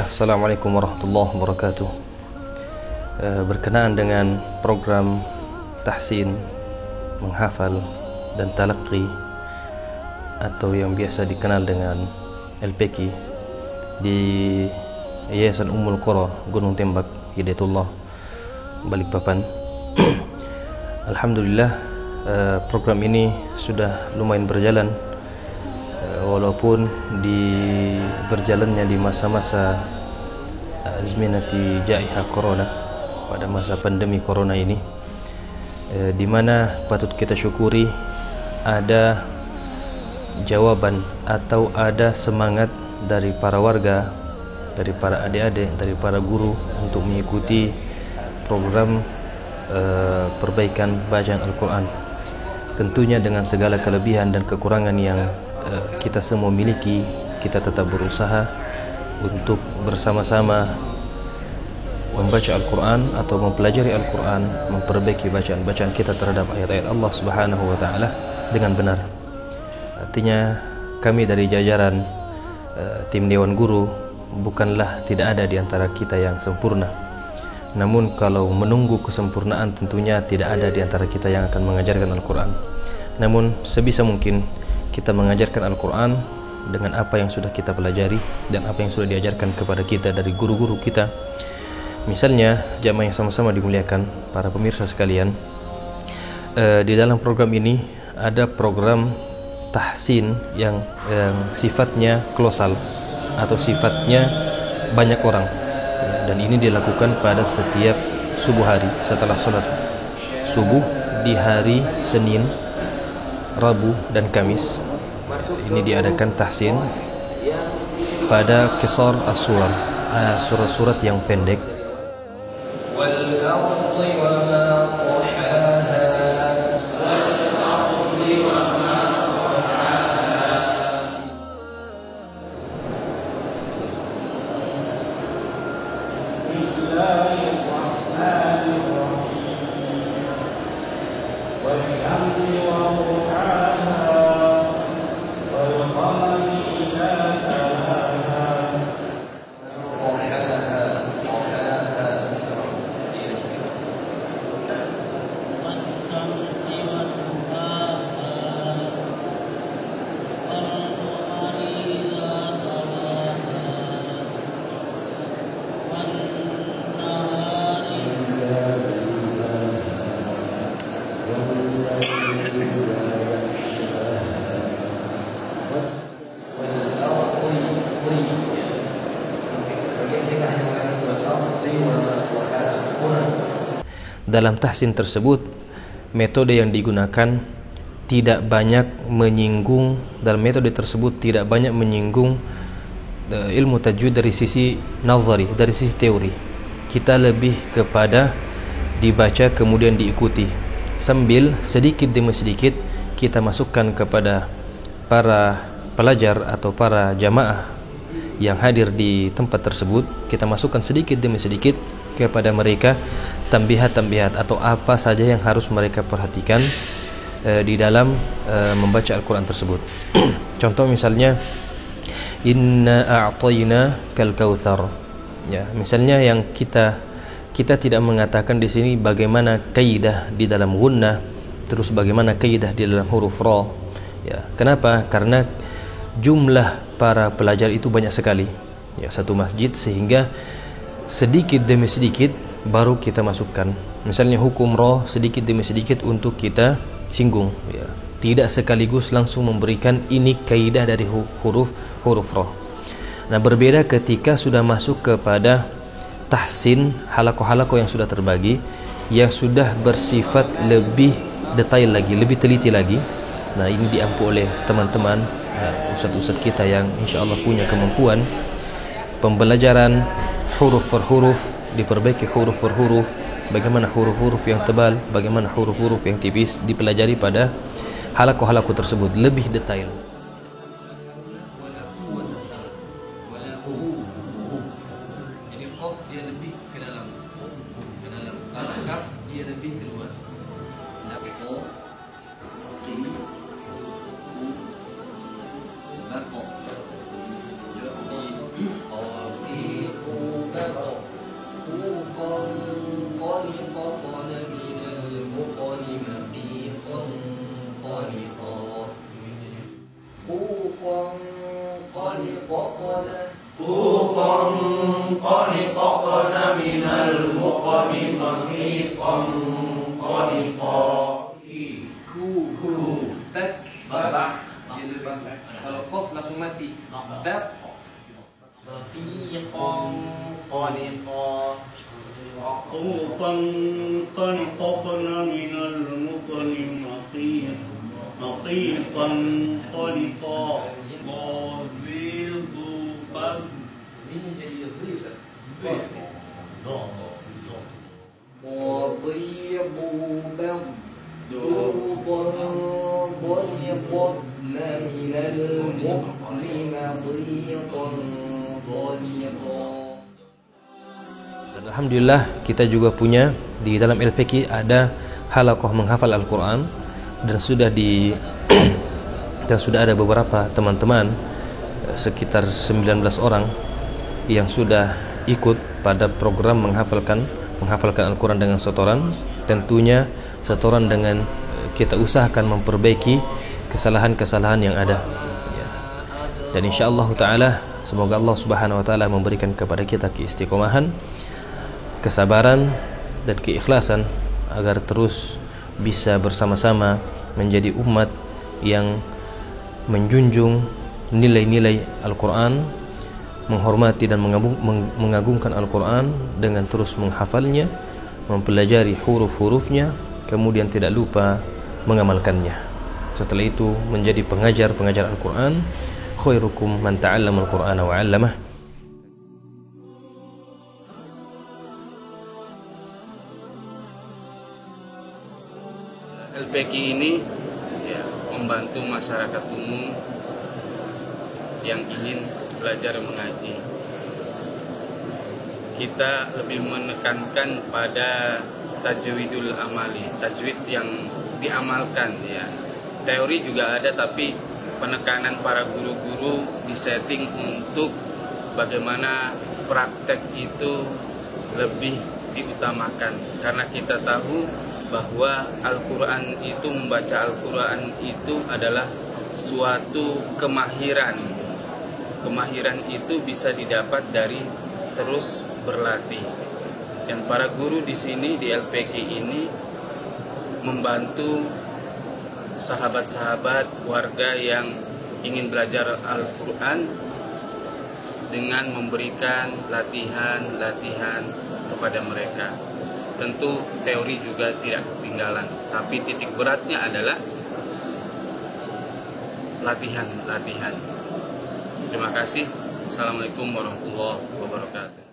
Bismillah, Assalamualaikum warahmatullahi wabarakatuh. Berkenaan dengan program tahsin, menghafal dan talaqi atau yang biasa dikenal dengan LPQ di Yayasan Ummul Qura Gunung Tembak Hidayatullah Balikpapan. Alhamdulillah, program ini sudah lumayan berjalan, walaupun berjalannya di masa-masa azminati jaiha corona, pada masa pandemi corona ini, di mana patut kita syukuri ada jawaban atau ada semangat dari para warga, dari para adik-adik, dari para guru untuk mengikuti program perbaikan bacaan Al-Quran. Tentunya dengan segala kelebihan dan kekurangan yang kita semua miliki, kita tetap berusaha untuk bersama-sama membaca Al-Quran atau mempelajari Al-Quran, memperbaiki bacaan-bacaan kita terhadap ayat-ayat Allah Subhanahu wa Ta'ala dengan benar. Artinya kami dari jajaran tim Dewan Guru bukanlah tidak ada di antara kita yang sempurna. Namun kalau menunggu kesempurnaan, tentunya tidak ada di antara kita yang akan mengajarkan Al-Quran. Namun sebisa mungkin kita mengajarkan Al-Quran dengan apa yang sudah kita pelajari dan apa yang sudah diajarkan kepada kita dari guru-guru kita. Misalnya, jamaah yang sama-sama dimuliakan, para pemirsa sekalian, di dalam program ini ada program tahsin yang sifatnya kolosal atau sifatnya banyak orang, dan ini dilakukan pada setiap subuh hari setelah sholat subuh di hari Senin, Rabu dan Kamis. Ini diadakan tahsin pada qisar as-surar, surat-surat yang pendek. Dalam tahsin tersebut, metode yang digunakan tidak banyak menyinggung, dalam metode tersebut tidak banyak menyinggung ilmu tajwid dari sisi nazari, dari sisi teori. Kita lebih kepada dibaca kemudian diikuti, sambil sedikit demi sedikit kita masukkan kepada para pelajar atau para jamaah yang hadir di tempat tersebut, kita masukkan sedikit demi sedikit kepada mereka tambihat-tambihat atau apa saja yang harus mereka perhatikan di dalam membaca Al-Quran tersebut. Contoh misalnya, inna a'tayna kal kautsar. Ya, misalnya yang kita tidak mengatakan di sini bagaimana kaidah di dalam gunnah, terus bagaimana kaidah di dalam huruf ra. Ya, kenapa? Karena jumlah para pelajar itu banyak sekali, ya, satu masjid, sehingga sedikit demi sedikit baru kita masukkan. Misalnya hukum ra, sedikit demi sedikit untuk kita singgung, ya. Tidak sekaligus langsung memberikan ini kaidah dari huruf ra. Nah, berbeda ketika sudah masuk kepada tahsin, halaqah-halaqah yang sudah terbagi, yang sudah bersifat lebih detail lagi, lebih teliti lagi. Nah, ini diampu oleh teman-teman ustadz-ustadz kita yang insyaallah punya kemampuan pembelajaran huruf per huruf, diperbaiki huruf per huruf, bagaimana huruf-huruf yang tebal, bagaimana huruf-huruf yang tipis, dipelajari pada halaqah-halaqah tersebut lebih detail. Jadi qaf dia lebih ke dalam, kaf dia lebih keluar. Barqa من المقم مقيقا قلقا ku bak kalau qaf langsung mati bak rafiqan qaliqa طوفا قلقنا من المطر نقيقا قلقا غليظ ini jadi Ustaz وضيق بغضوضا ضيقا من المؤمن ضيقا ضيقا. Dan alhamdulillah kita juga punya di dalam LPK ada halaqah menghafal Al-Quran, dan sudah dan sudah ada beberapa teman-teman sekitar 19 orang yang sudah ikut pada program menghafalkan Al-Quran dengan setoran. Tentunya setoran dengan kita usahakan memperbaiki kesalahan-kesalahan yang ada, dan insyaallah ta'ala semoga Allah subhanahu wa ta'ala memberikan kepada kita keistiqomahan, kesabaran dan keikhlasan agar terus bisa bersama-sama menjadi umat yang menjunjung nilai-nilai Al-Quran, menghormati dan mengagungkan Al-Quran dengan terus menghafalnya, mempelajari huruf-hurufnya, kemudian tidak lupa mengamalkannya. Setelah itu menjadi pengajar Al-Quran. Khairukum man ta'allama Al-Qur'ana wa 'allamah. LPK ini membantu masyarakat umum yang ingin belajar mengaji. Kita lebih menekankan pada tajwidul amali, tajwid yang diamalkan ya. Teori juga ada, tapi penekanan para guru-guru disetting untuk bagaimana praktek itu lebih diutamakan, karena kita tahu bahwa Al-Quran itu, membaca Al-Quran itu adalah suatu kemahiran. Kemahiran itu bisa didapat dari terus berlatih. Dan para guru di sini di LPK ini membantu sahabat-sahabat warga yang ingin belajar Al-Quran dengan memberikan latihan-latihan kepada mereka. Tentu teori juga tidak ketinggalan, tapi titik beratnya adalah latihan-latihan. Terima kasih. Assalamualaikum warahmatullahi wabarakatuh.